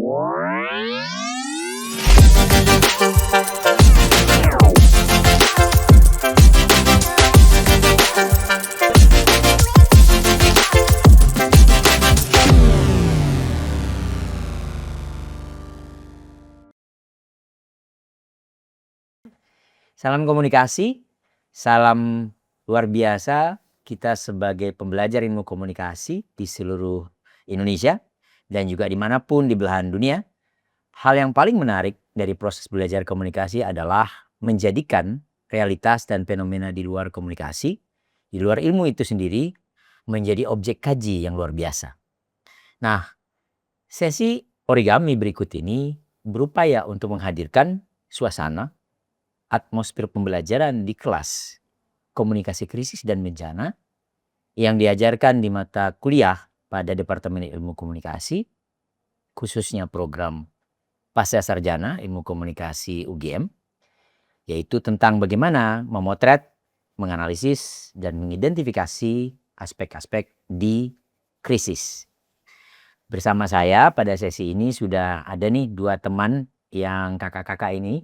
Salam komunikasi, salam luar biasa kita sebagai pembelajar ilmu komunikasi di seluruh Indonesia dan juga dimanapun di belahan dunia. Hal yang paling menarik dari proses belajar komunikasi adalah menjadikan realitas dan fenomena di luar komunikasi, di luar ilmu itu sendiri menjadi objek kaji yang luar biasa. Nah, sesi origami berikut ini berupaya untuk menghadirkan suasana atmosfer pembelajaran di kelas komunikasi krisis dan bencana yang diajarkan di mata kuliah pada Departemen Ilmu Komunikasi, khususnya program Pasca Sarjana Ilmu Komunikasi UGM, yaitu tentang bagaimana memotret, menganalisis, dan mengidentifikasi aspek-aspek di krisis. Bersama saya pada sesi ini sudah ada nih dua teman yang kakak-kakak ini,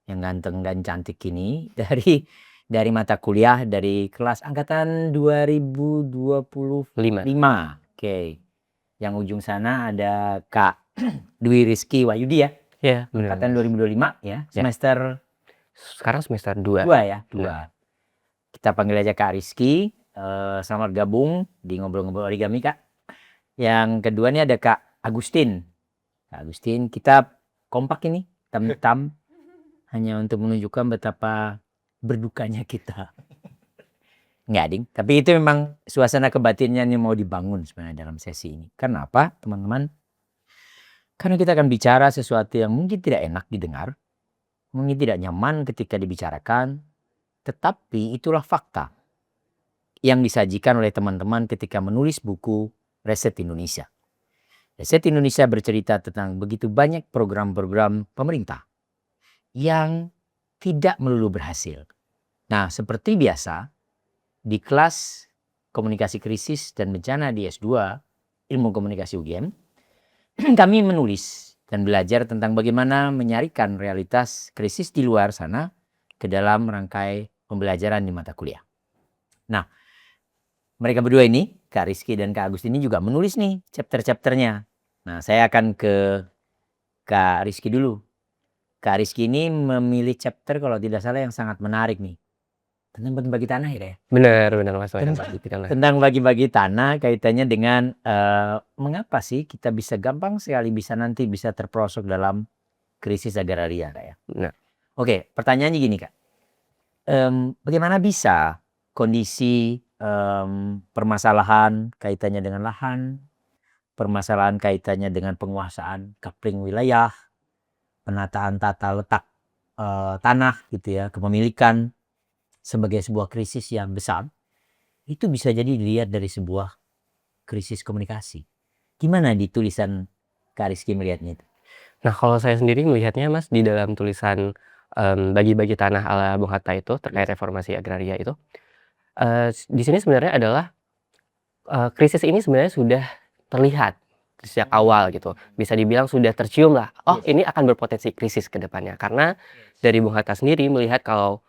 yang ganteng dan cantik ini dari mata kuliah dari kelas angkatan 2025. Oke. Yang ujung sana ada Kak Dwi Rizky Wahyudi ya. Iya, Angkatan 2025 ya. Semester sekarang semester 2. 2 ya, 2. Kita panggil aja Kak Rizky. Selamat gabung di Ngobrol-Ngobrol Origami, Kak. Yang kedua nih ada Kak Agustin. Kak Agustin, kita kompak ini, tam-tam. Hanya untuk menunjukkan betapa berdukanya kita. Enggak, Ding. Tapi itu memang suasana kebatinnya yang mau dibangun sebenarnya dalam sesi ini. Karena apa, teman-teman? Karena kita akan bicara sesuatu yang mungkin tidak enak didengar, mungkin tidak nyaman ketika dibicarakan, tetapi itulah fakta yang disajikan oleh teman-teman ketika menulis buku Reset Indonesia. Reset Indonesia bercerita tentang begitu banyak program-program pemerintah yang tidak melulu berhasil. Nah, seperti biasa, di kelas komunikasi krisis dan bencana di S2 Ilmu Komunikasi UGM, kami menulis dan belajar tentang bagaimana menyarikan realitas krisis di luar sana ke dalam rangkai pembelajaran di mata kuliah. Nah, mereka berdua ini, Kak Rizky dan Kak Agustin ini juga menulis nih chapter-chapternya. Nah, saya akan ke Kak Rizky dulu. Kak Rizky ini memilih chapter kalau tidak salah yang sangat menarik nih. Tentang bagi-bagi tanah ya? Benar Mas. Tentang bagi-bagi tanah kaitannya dengan mengapa sih kita bisa gampang sekali nanti bisa terperosok dalam krisis agraria, Kak ya? Nah. Oke, pertanyaannya gini, Kak. Bagaimana bisa kondisi permasalahan kaitannya dengan lahan, permasalahan kaitannya dengan penguasaan coupling wilayah, penataan tata letak tanah gitu ya, kepemilikan sebagai sebuah krisis yang besar, itu bisa jadi dilihat dari sebuah krisis komunikasi. Gimana di tulisan Kak Rizky melihatnya itu? Nah, kalau saya sendiri melihatnya, Mas, di dalam tulisan bagi-bagi tanah ala Bung Hatta itu terkait reformasi agraria itu, di sini sebenarnya adalah krisis ini sebenarnya sudah terlihat sejak awal gitu. Bisa dibilang sudah tercium lah, ini akan berpotensi krisis ke depannya. Karena dari Bung Hatta sendiri melihat kalau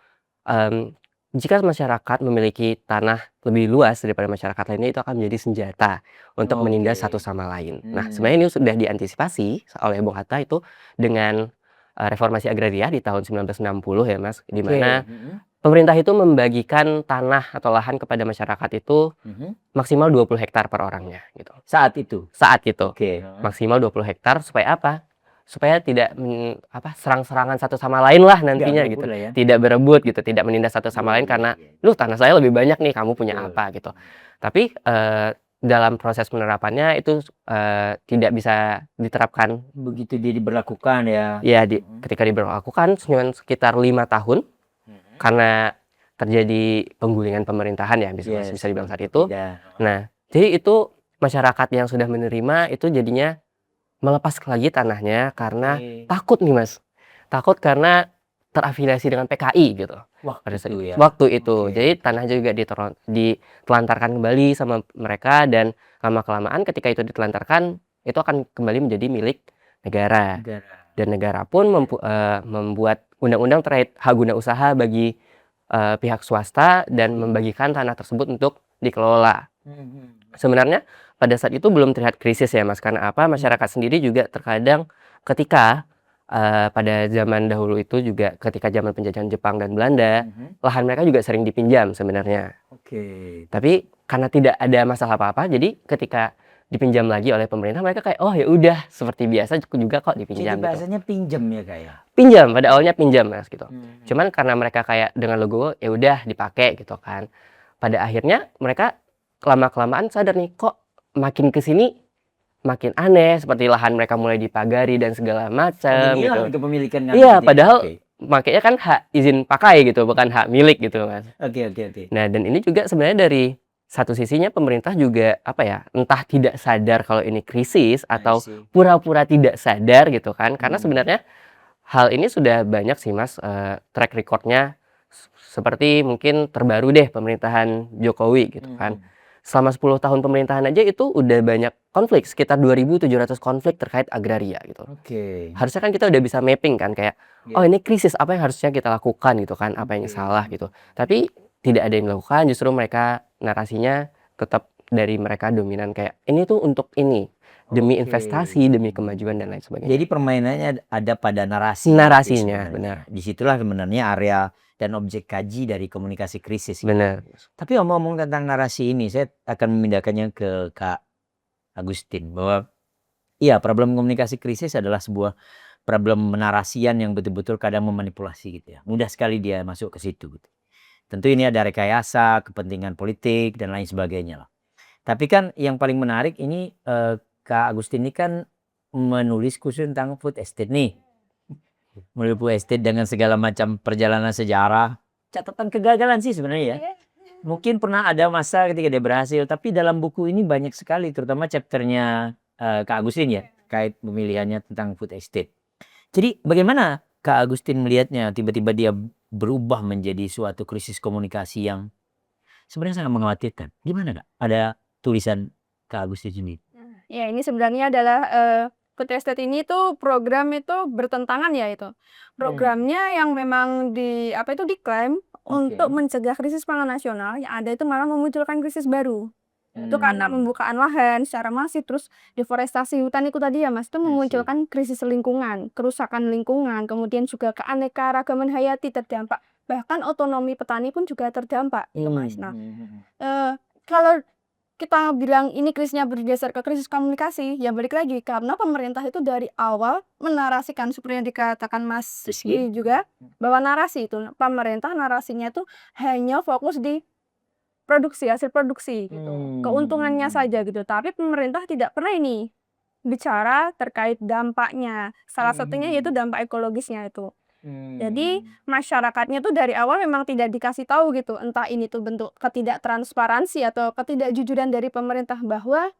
jika masyarakat memiliki tanah lebih luas daripada masyarakat lainnya, itu akan menjadi senjata untuk menindas satu sama lain. Nah, sebenarnya ini sudah diantisipasi oleh Bung Hatta itu dengan reformasi agraria di tahun 1960 ya, Mas, di mana pemerintah itu membagikan tanah atau lahan kepada masyarakat itu maksimal 20 hektar per orangnya gitu. Saat itu? Saat itu. Maksimal 20 hektar supaya apa? Supaya tidak serang-serangan satu sama lain lah nantinya gitu. Ya? Tidak berebut gitu, tidak menindas satu sama lain karena lu tanah saya lebih banyak nih, kamu punya apa gitu. Tapi dalam proses penerapannya itu tidak bisa diterapkan begitu diberlakukan ya. Ya, ketika diberlakukan cuma sekitar 5 tahun karena terjadi penggulingan pemerintahan ya bisa dibilang saat itu. Nah, jadi itu masyarakat yang sudah menerima itu jadinya melepas lagi tanahnya karena takut nih, Mas. Takut karena terafiliasi dengan PKI gitu. Waktu itu. Jadi tanah juga ditelantarkan kembali sama mereka dan lama-kelamaan ketika itu ditelantarkan itu akan kembali menjadi milik negara. Negara. Dan negara pun membuat undang-undang terkait hak guna usaha bagi pihak swasta dan membagikan tanah tersebut untuk dikelola. Sebenarnya pada saat itu belum terlihat krisis ya Mas, karena apa? Masyarakat sendiri juga terkadang ketika pada zaman dahulu itu juga ketika zaman penjajahan Jepang dan Belanda, lahan mereka juga sering dipinjam sebenarnya. Oke. Tapi karena tidak ada masalah apa-apa, jadi ketika dipinjam lagi oleh pemerintah, mereka kayak, oh ya udah seperti biasa juga kok Jadi dipinjam gitu. bahasanya pinjam ya Kak ya? Pinjam, pada awalnya pinjam Mas gitu. Cuman karena mereka kayak dengan logo ya udah dipakai gitu kan. Pada akhirnya mereka lama-kelamaan sadar nih, kok makin ke sini makin aneh, seperti lahan mereka mulai dipagari dan segala macam gitu. Hilang kepemilikan kan? Iya, gitu ya? padahal Oke. makanya kan hak izin pakai gitu, bukan hak milik gitu Mas. Oke. Nah, dan ini juga sebenarnya dari satu sisinya pemerintah juga apa ya, entah tidak sadar kalau ini krisis atau pura-pura tidak sadar gitu kan. Karena sebenarnya hal ini sudah banyak sih Mas, track record-nya seperti mungkin terbaru deh pemerintahan Jokowi gitu kan. Selama 10 tahun pemerintahan aja itu udah banyak konflik, sekitar 2.700 konflik terkait agraria gitu. Oke. Harusnya kan kita udah bisa mapping kan kayak, oh ini krisis apa yang harusnya kita lakukan gitu kan, apa yang salah gitu. Tapi tidak ada yang dilakukan, justru mereka narasinya tetap dari mereka dominan kayak, ini tuh untuk ini, demi investasi, demi kemajuan dan lain sebagainya. Jadi permainannya ada pada narasi. Narasinya, sebenarnya. benar. Disitulah sebenarnya area dan objek kaji dari komunikasi krisis. Benar. Tapi ngomong tentang narasi ini, saya akan memindahkannya ke Kak Agustin bahwa iya, problem komunikasi krisis adalah sebuah problem narasian yang betul-betul kadang memanipulasi gitu ya. Mudah sekali dia masuk ke situ gitu. Tentu ini ada rekayasa, kepentingan politik dan lain sebagainya lah. Tapi kan yang paling menarik ini Kak Agustin ini kan menulis khusus tentang food estate nih. Menulis food estate dengan segala macam perjalanan sejarah. Catatan kegagalan sih sebenarnya ya. Mungkin pernah ada masa ketika dia berhasil, tapi dalam buku ini banyak sekali, terutama chapternya Kak Agustin ya, kait pemilihannya tentang food estate. Jadi bagaimana Kak Agustin melihatnya tiba-tiba dia berubah menjadi suatu krisis komunikasi yang sebenarnya sangat mengkhawatirkan. Gimana Kak? Ada tulisan Kak Agustin sendiri? Ya ini sebenarnya adalah food estate ini tuh program itu bertentangan ya itu. Programnya yang memang diklaim untuk mencegah krisis pangan nasional, yang ada itu malah memunculkan krisis baru. Itu karena pembukaan lahan secara masif, terus deforestasi hutan itu tadi ya Mas, itu memunculkan krisis lingkungan, kerusakan lingkungan, kemudian juga keanekaragaman hayati terdampak, bahkan otonomi petani pun juga terdampak gitu Mas. Nah, kalau kita bilang ini krisisnya bergeser ke krisis komunikasi, ya balik lagi karena pemerintah itu dari awal menarasikan seperti yang dikatakan Mas Rizky juga, bahwa narasi itu pemerintah narasinya itu hanya fokus di produksi, hasil produksi gitu, keuntungannya saja gitu. Tapi pemerintah tidak pernah ini bicara terkait dampaknya, salah satunya yaitu dampak ekologisnya itu. Jadi masyarakatnya tuh dari awal memang tidak dikasih tahu gitu, entah ini tuh bentuk ketidaktransparansi atau ketidakjujuran dari pemerintah bahwa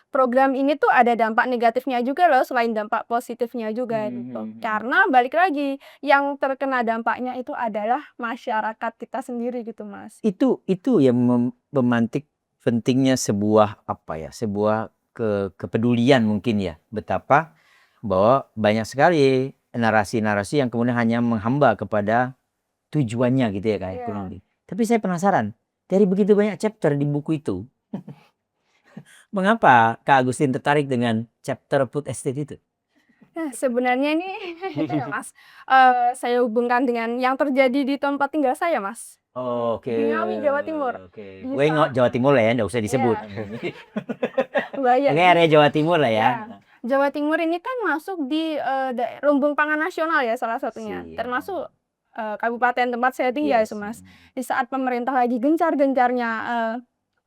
program ini tuh ada dampak negatifnya juga loh selain dampak positifnya juga gitu. Karena balik lagi yang terkena dampaknya itu adalah masyarakat kita sendiri gitu Mas. Itu yang memantik pentingnya sebuah sebuah kepedulian mungkin ya, betapa bahwa banyak sekali narasi-narasi yang kemudian hanya menghamba kepada tujuannya gitu ya kayak kurang lebih. Tapi saya penasaran, dari begitu banyak chapter di buku itu, mengapa Kak Agustin tertarik dengan chapter food estate itu? Nah, sebenarnya ini ya Mas, saya hubungkan dengan yang terjadi di tempat tinggal saya Mas. Oke. Di Ngawi, Jawa Timur. Oke. Jawa Timur lah ya, nggak usah disebut. Bahaya. Ini area Jawa Timur lah ya. Jawa Timur ini kan masuk di lumbung pangan nasional ya salah satunya, termasuk kabupaten tempat saya tinggal itu Mas. Di saat pemerintah lagi gencar-gencarnya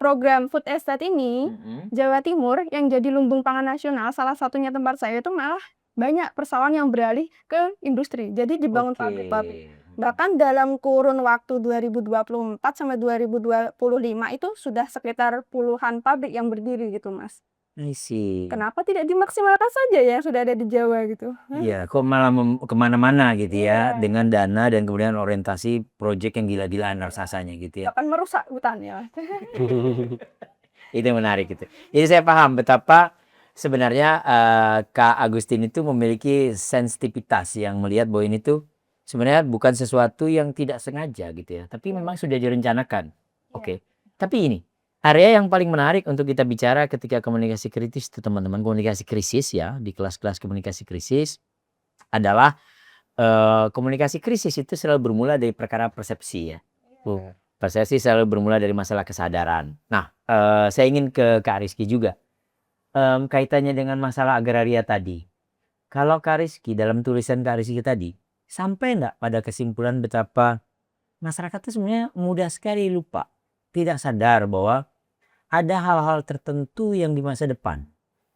program food estate ini, Jawa Timur yang jadi lumbung pangan nasional, salah satunya tempat saya itu malah banyak persoalan yang beralih ke industri. Jadi dibangun pabrik-pabrik. Bahkan dalam kurun waktu 2024 sampai 2025 itu sudah sekitar puluhan pabrik yang berdiri gitu Mas. I see. Kenapa tidak dimaksimalkan saja ya yang sudah ada di Jawa gitu? Iya, kok malah kemana-mana gitu ya, dengan dana dan kemudian orientasi proyek yang gila-gilaan raksasanya gitu ya. Akan merusak hutan ya. Itu menarik gitu. Jadi saya paham betapa sebenarnya Kak Agustin itu memiliki sensitivitas yang melihat bahwa ini tuh sebenarnya bukan sesuatu yang tidak sengaja gitu ya, tapi memang sudah direncanakan. Oke. Tapi ini area yang paling menarik untuk kita bicara ketika komunikasi kritis itu teman-teman, komunikasi krisis ya, di kelas-kelas komunikasi krisis adalah komunikasi krisis itu selalu bermula dari perkara persepsi ya. Benar. Persepsi selalu bermula dari masalah kesadaran. Nah, saya ingin ke Kak Rizky juga. Kaitannya dengan masalah agraria tadi. Kalau Kak Rizky dalam tulisan Kak Rizky tadi, sampai enggak pada kesimpulan betapa masyarakat itu sebenarnya mudah sekali lupa. Tidak sadar bahwa ada hal-hal tertentu yang di masa depan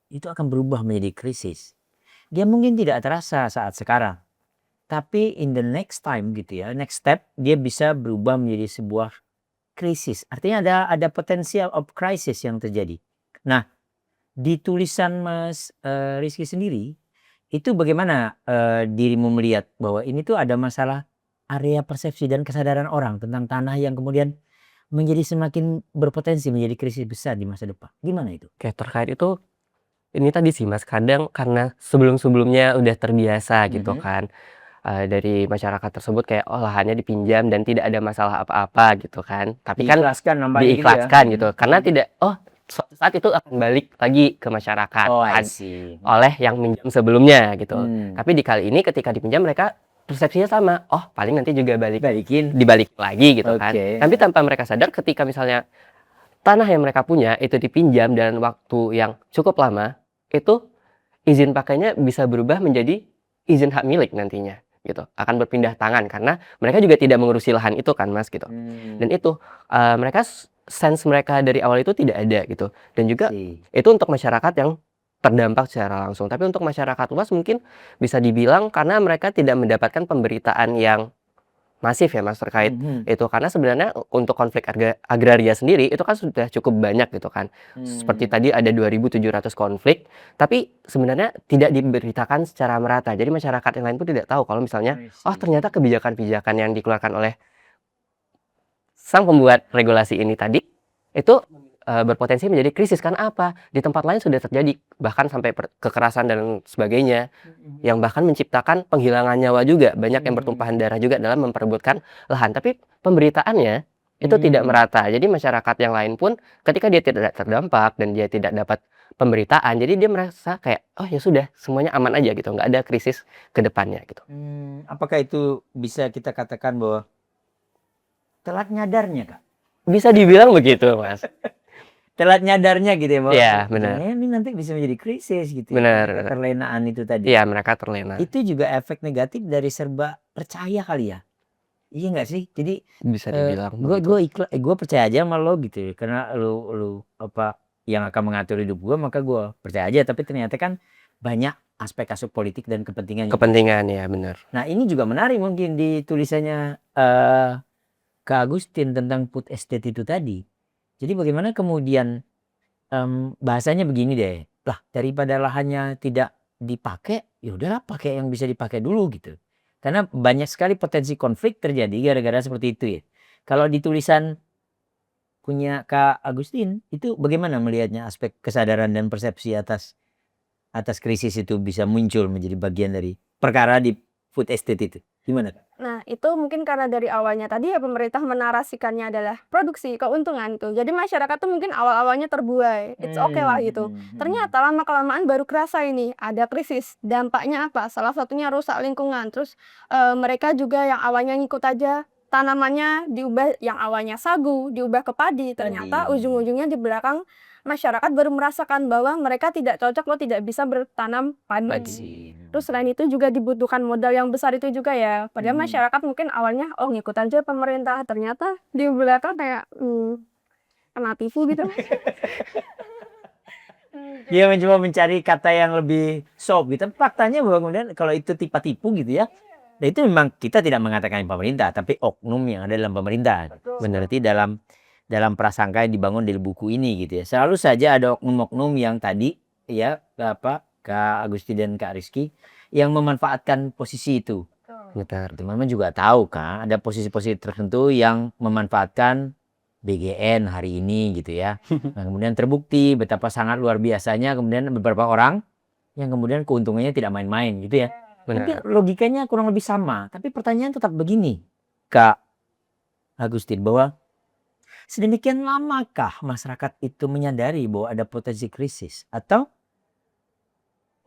itu akan berubah menjadi krisis. Dia mungkin tidak terasa saat sekarang. Tapi in the next time gitu ya, next step dia bisa berubah menjadi sebuah krisis. Artinya ada potensial of crisis yang terjadi. Nah, di tulisan Mas Rizky sendiri, itu bagaimana dirimu melihat bahwa ini tuh ada masalah area persepsi dan kesadaran orang tentang tanah yang kemudian menjadi semakin berpotensi menjadi krisis besar di masa depan. Gimana itu? Oke, terkait itu, ini tadi sih Mas, kadang karena sebelum-sebelumnya udah terbiasa gitu kan, dari masyarakat tersebut kayak, oh lahannya dipinjam dan tidak ada masalah apa-apa gitu kan. Tapi kan Diikhlaskan nampaknya gitu ya? diikhlaskan gitu, karena tidak, suatu saat itu akan balik lagi ke masyarakat Oh, I see. oleh yang minjam sebelumnya gitu. Hmm. Tapi di kali ini ketika dipinjam mereka persepsinya sama, oh paling nanti juga Balikin. dibalik lagi gitu kan. Oke. Tapi tanpa mereka sadar ketika misalnya tanah yang mereka punya itu dipinjam dalam waktu yang cukup lama, itu izin pakainya bisa berubah menjadi izin hak milik nantinya gitu. Akan berpindah tangan karena mereka juga tidak mengurusi lahan itu kan Mas gitu. Dan itu mereka sense mereka dari awal itu tidak ada gitu. Dan juga itu untuk masyarakat yang terdampak secara langsung. Tapi untuk masyarakat luas mungkin bisa dibilang karena mereka tidak mendapatkan pemberitaan yang masif ya Mas terkait itu. Karena sebenarnya untuk konflik agraria sendiri itu kan sudah cukup banyak gitu kan. Seperti tadi ada 2.700 konflik, tapi sebenarnya tidak diberitakan secara merata. Jadi masyarakat yang lain pun tidak tahu kalau misalnya, oh ternyata kebijakan-kebijakan yang dikeluarkan oleh sang pembuat regulasi ini tadi itu berpotensi menjadi krisis. Karena apa? Di tempat lain sudah terjadi bahkan sampai kekerasan dan sebagainya yang bahkan menciptakan penghilangan nyawa juga, banyak yang bertumpahan darah juga dalam memperebutkan lahan. Tapi pemberitaannya itu tidak merata. Jadi masyarakat yang lain pun ketika dia tidak terdampak dan dia tidak dapat pemberitaan, jadi dia merasa kayak oh ya sudah semuanya aman aja gitu, nggak ada krisis ke depannya gitu. Apakah itu bisa kita katakan bahwa telat nyadarnya Kak? Bisa dibilang begitu Mas. Telat nyadarnya gitu ya, bahwa Iya, benar. ini nanti bisa menjadi krisis gitu. Benar. Keterlenaan itu tadi. Iya, mereka terlena. Itu juga efek negatif dari serba percaya kali ya. Iya nggak sih? Jadi Bisa dibilang gue percaya aja sama lo gitu ya. Karena lu apa yang akan mengatur hidup gue, maka gue percaya aja. Tapi ternyata kan banyak aspek-aspek politik dan kepentingan. kepentingan ya, benar. Nah ini juga menarik mungkin di tulisannya Kak Agustin tentang food estate itu tadi. Jadi bagaimana kemudian bahasanya begini deh, lah daripada lahannya tidak dipakai, ya udahlah pakai yang bisa dipakai dulu gitu. Karena banyak sekali potensi konflik terjadi gara-gara seperti itu ya. Kalau di tulisan punya Kak Agustin itu bagaimana melihatnya aspek kesadaran dan persepsi atas krisis itu bisa muncul menjadi bagian dari perkara di food estate itu. Gimana Kak? Nah, itu mungkin karena dari awalnya tadi ya pemerintah menarasikannya adalah produksi, keuntungan tuh. Jadi masyarakat tuh mungkin awal-awalnya terbuai, it's okay lah gitu. Ternyata lama-kelamaan baru kerasa ini ada krisis. Dampaknya apa? Salah satunya rusak lingkungan. Terus mereka juga yang awalnya ngikut aja tanamannya diubah, yang awalnya sagu diubah ke padi. Ternyata ujung-ujungnya di belakang masyarakat baru merasakan bahwa mereka tidak cocok, lo tidak bisa bertanam padi. Terus selain itu juga dibutuhkan modal yang besar itu juga ya. Padahal masyarakat mungkin awalnya oh ngikut aja pemerintah, ternyata di belakang kayak kena tipu gitu. Dia mencoba mencari kata yang lebih soft gitu. Faktanya bahwa kemudian kalau itu tipu gitu ya. Dan itu memang kita tidak mengatakan pemerintah, tapi oknum yang ada dalam pemerintah. Berarti dalam prasangka yang dibangun dari buku ini gitu ya. Selalu saja ada oknum-oknum yang tadi ya Kak Agusti dan Kak Rizky yang memanfaatkan posisi itu. Benar. Teman-teman juga tahu kan ada posisi-posisi tertentu yang memanfaatkan BGN hari ini gitu ya. Nah, kemudian terbukti betapa sangat luar biasanya kemudian beberapa orang yang kemudian keuntungannya tidak main-main gitu ya. Mungkin Benar. logikanya kurang lebih sama, tapi pertanyaan tetap begini, Kak Agustin, bahwa sedemikian lamakah masyarakat itu menyadari bahwa ada potensi krisis, atau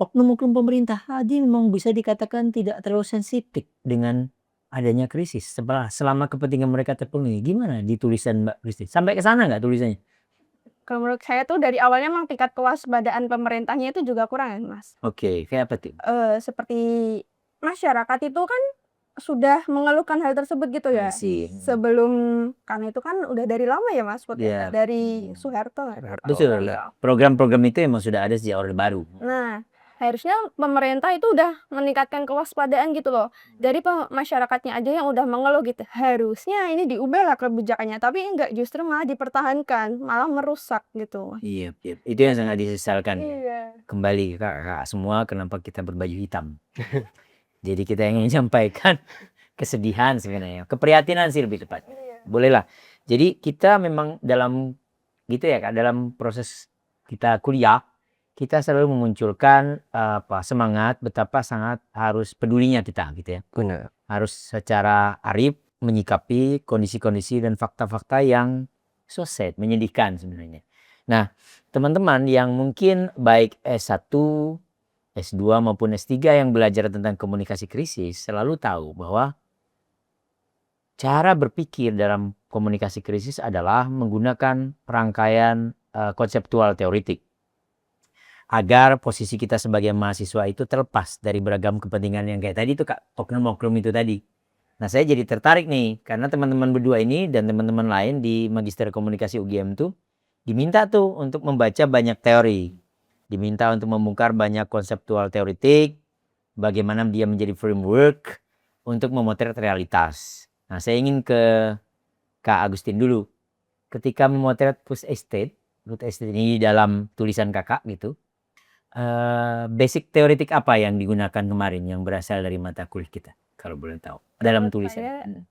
oknum-oknum pemerintah tadi memang bisa dikatakan tidak terlalu sensitif dengan adanya krisis selama kepentingan mereka terpenuhi? Gimana di tulisan Mbak Christine? Sampai ke sana nggak tulisannya? Kalau menurut saya tuh dari awalnya memang tingkat kewaspadaan pemerintahnya itu juga kurang ya, Mas. Oke, kayak apa tuh? Seperti masyarakat itu kan sudah mengeluhkan hal tersebut gitu ya. Sih. Sebelum, karena itu kan udah dari lama ya, Mas, Iya. dari Soeharto. Betul. Program-program itu emang sudah ada sejak Orde Baru. Nah, harusnya pemerintah itu udah meningkatkan kewaspadaan gitu loh. Dari masyarakatnya aja yang udah mengeluh gitu. Harusnya ini diubahlah kebijakannya, tapi enggak, justru malah dipertahankan, malah merusak gitu. Iya, itu yang sangat disesalkan. Iya. Kembali kakak semua, kenapa kita berbaju hitam? Jadi kita ingin menyampaikan kesedihan sebenarnya, keprihatinan sih lebih tepat. Bolehlah. Jadi kita memang dalam gitu ya Kak, dalam proses kita kuliah, kita selalu memunculkan semangat betapa sangat harus pedulinya kita gitu ya. Benar. Harus secara arif menyikapi kondisi-kondisi dan fakta-fakta yang so sad, menyedihkan sebenarnya. Nah, teman-teman yang mungkin baik S1, S2 maupun S3 yang belajar tentang komunikasi krisis selalu tahu bahwa cara berpikir dalam komunikasi krisis adalah menggunakan rangkaian konseptual teoritik agar posisi kita sebagai mahasiswa itu terlepas dari beragam kepentingan yang kayak tadi itu Kak, oknum-oknum itu tadi. Nah, saya jadi tertarik nih karena teman-teman berdua ini dan teman-teman lain di Magister Komunikasi UGM tuh diminta tuh untuk membaca banyak teori. Diminta untuk membongkar banyak konseptual teoritik, bagaimana dia menjadi framework untuk memotret realitas. Nah, saya ingin ke Kak Agustin dulu. Ketika memotret food estate ini dalam tulisan kakak gitu, basic teoritik apa yang digunakan kemarin yang berasal dari mata kuliah kita, kalau boleh tahu, dalam Menurut tulisan? saya,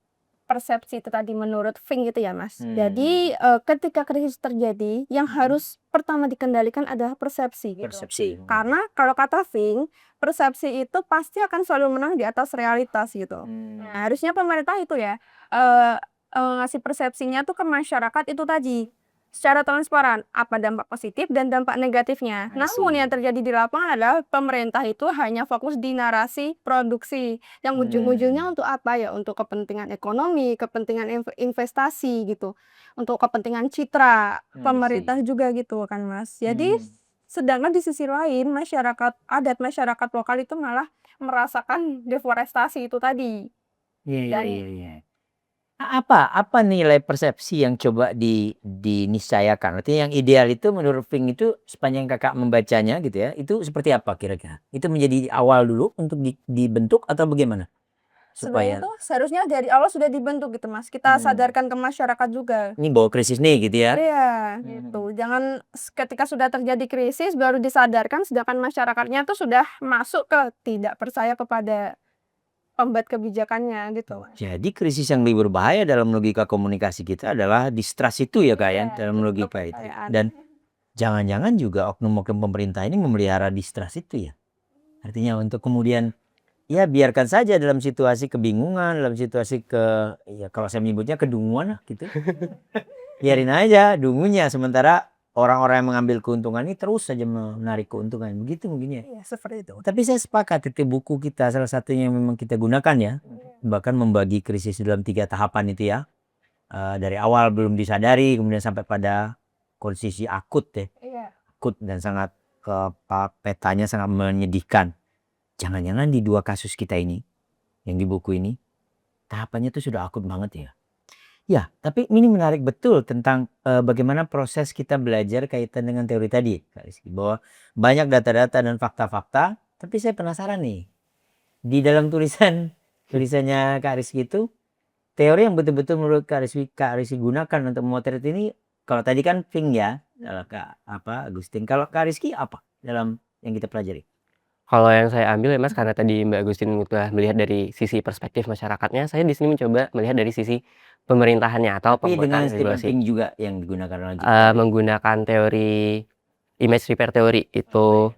persepsi itu tadi menurut Fink gitu ya, Mas. Jadi ketika krisis terjadi, yang harus pertama dikendalikan adalah persepsi gitu. Persepsi. Karena kalau kata Fink, persepsi itu pasti akan selalu menang di atas realitas gitu. Nah, harusnya pemerintah itu ya ngasih persepsinya tuh ke masyarakat itu tadi secara transparan, apa dampak positif dan dampak negatifnya. Namun yang terjadi di lapangan adalah pemerintah itu hanya fokus di narasi produksi yang ujung-ujungnya untuk apa ya? Untuk kepentingan ekonomi, kepentingan investasi gitu, untuk kepentingan citra pemerintah juga gitu kan, Mas. Jadi sedangkan di sisi lain masyarakat adat, masyarakat lokal itu malah merasakan deforestasi itu tadi. Iya. Apa nilai persepsi yang coba diniscayakan? Artinya yang ideal itu menurut Fink itu sepanjang kakak membacanya gitu ya, itu seperti apa kira-kira? Itu menjadi awal dulu untuk dibentuk atau bagaimana? Sebenarnya tuh seharusnya dari awal sudah dibentuk gitu, Mas. Kita sadarkan ke masyarakat juga. Ini bawa krisis nih gitu ya? Iya, gitu. Jangan ketika sudah terjadi krisis baru disadarkan, sedangkan masyarakatnya tuh sudah masuk ke tidak percaya kepada pembuat kebijakannya gitu. Jadi krisis yang lebih berbahaya dalam logika komunikasi kita adalah distrust itu ya Kak ya, dalam logika itu. Dan jangan-jangan juga oknum-oknum pemerintah ini memelihara distrust itu ya. Artinya untuk kemudian ya biarkan saja dalam situasi kebingungan, dalam situasi ya kalau saya menyebutnya kedunguan lah gitu. Biarin aja dungunya, sementara orang-orang yang mengambil keuntungan ini terus saja menarik keuntungan. Begitu mungkin ya. Iya, seperti itu. Tapi saya sepakat itu buku kita salah satunya yang memang kita gunakan ya. Bahkan membagi krisis dalam 3 tahapan itu ya. Dari awal belum disadari kemudian sampai pada kondisi akut ya. Akut dan sangat petanya sangat menyedihkan. Jangan-jangan di 2 kasus kita ini yang di buku ini tahapannya itu sudah akut banget ya. Ya, tapi ini menarik betul tentang bagaimana proses kita belajar kaitan dengan teori tadi, Kak Rizky. Bahwa banyak data-data dan fakta-fakta, tapi saya penasaran nih. Di dalam tulisannya Kak Rizky itu, teori yang betul-betul menurut Kak Rizky gunakan untuk memotret ini, kalau tadi kan Fink ya, Agustin. Kalau Kak Rizky apa dalam yang kita pelajari? Kalau yang saya ambil ya Mas, karena tadi Mbak Agustin udah melihat dari sisi perspektif masyarakatnya, saya di sini mencoba melihat dari sisi pemerintahannya atau Tapi dengan pembuatan Stephen regulasi. King juga yang digunakan logic theory. Menggunakan teori image repair theory itu.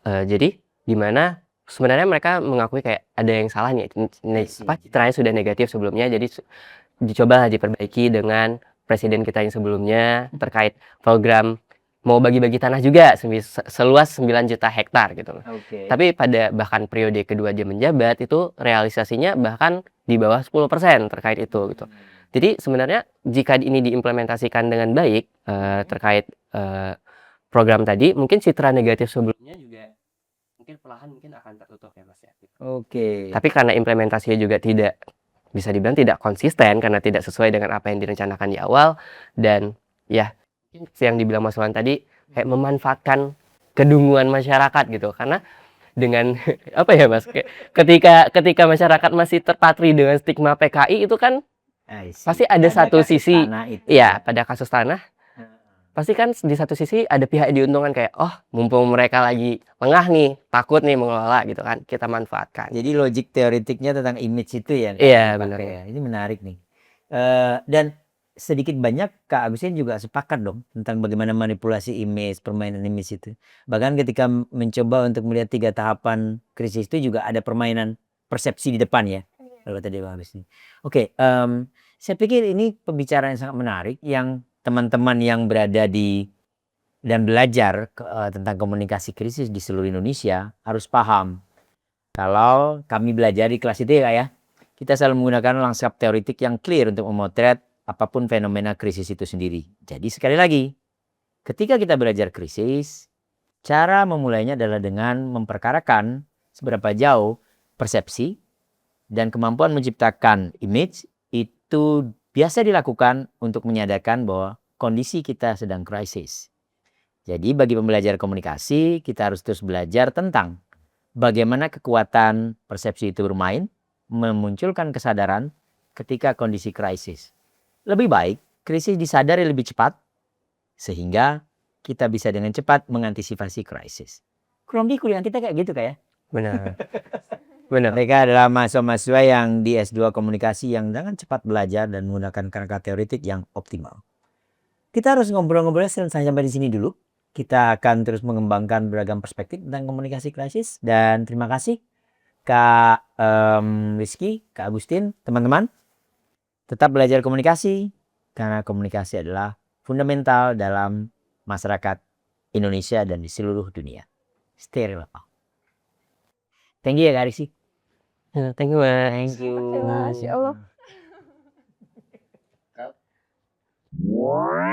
Jadi di mana sebenarnya mereka mengakui kayak ada yang salah nih, citranya sudah negatif sebelumnya, jadi dicoba diperbaiki dengan presiden kita yang sebelumnya terkait program mau bagi-bagi tanah juga seluas 9 juta hektar gitu. Oke. Tapi pada bahkan periode kedua dia menjabat itu realisasinya bahkan di bawah 10% terkait itu gitu. Jadi sebenarnya jika ini diimplementasikan dengan baik terkait program tadi, mungkin citra negatif sebelumnya juga mungkin perlahan mungkin akan tertutup ya Mas ya. Oke. Tapi karena implementasinya juga tidak bisa dibilang tidak konsisten karena tidak sesuai dengan apa yang direncanakan di awal, dan ya yang dibilang Mas Wan tadi kayak memanfaatkan kedunguan masyarakat gitu. Karena dengan apa ya Mas, ketika masyarakat masih terpatri dengan stigma PKI itu kan pasti ada satu sisi ya pada kasus tanah pasti kan di satu sisi ada pihak yang diuntungkan kayak mumpung mereka lagi lengah nih, takut nih mengelola gitu kan, kita manfaatkan. Jadi logik teoretiknya tentang image itu ya. Iya benar ya. Ini menarik nih. Dan sedikit banyak Kak Agustin juga sepakat dong tentang bagaimana manipulasi image, permainan image itu. Bahkan ketika mencoba untuk melihat 3 tahapan krisis itu juga ada permainan persepsi di depan ya. Kalau tadi Kak Agustin. Oke, saya pikir ini pembicaraan yang sangat menarik yang teman-teman yang berada di dan belajar tentang komunikasi krisis di seluruh Indonesia harus paham. Kalau kami belajar di kelas itu ya Kak ya, kita selalu menggunakan lanskap teoritik yang clear untuk memotret apapun fenomena krisis itu sendiri. Jadi sekali lagi, ketika kita belajar krisis, cara memulainya adalah dengan memperkarakan seberapa jauh persepsi dan kemampuan menciptakan image itu biasa dilakukan untuk menyadarkan bahwa kondisi kita sedang krisis. Jadi bagi pembelajar komunikasi, kita harus terus belajar tentang bagaimana kekuatan persepsi itu bermain, memunculkan kesadaran ketika kondisi krisis. Lebih baik krisis disadari lebih cepat, sehingga kita bisa dengan cepat mengantisipasi krisis. Kurang lebih kuliah kita kayak gitu kayak. Benar. Benar. Mereka adalah mahasiswa-mahasiswa yang di S2 komunikasi yang dengan cepat belajar dan menggunakan kerangka teoritik yang optimal. Kita harus ngobrol-ngobrol sampai di sini dulu. Kita akan terus mengembangkan beragam perspektif tentang komunikasi krisis. Dan terima kasih Kak Rizky, Kak Agustin, teman-teman. Tetap belajar komunikasi karena komunikasi adalah fundamental dalam masyarakat Indonesia dan di seluruh dunia. Stay relevan. Thank you ya Kak Rizky. Thank you Mas. Thank you. Masya Allah. Wow.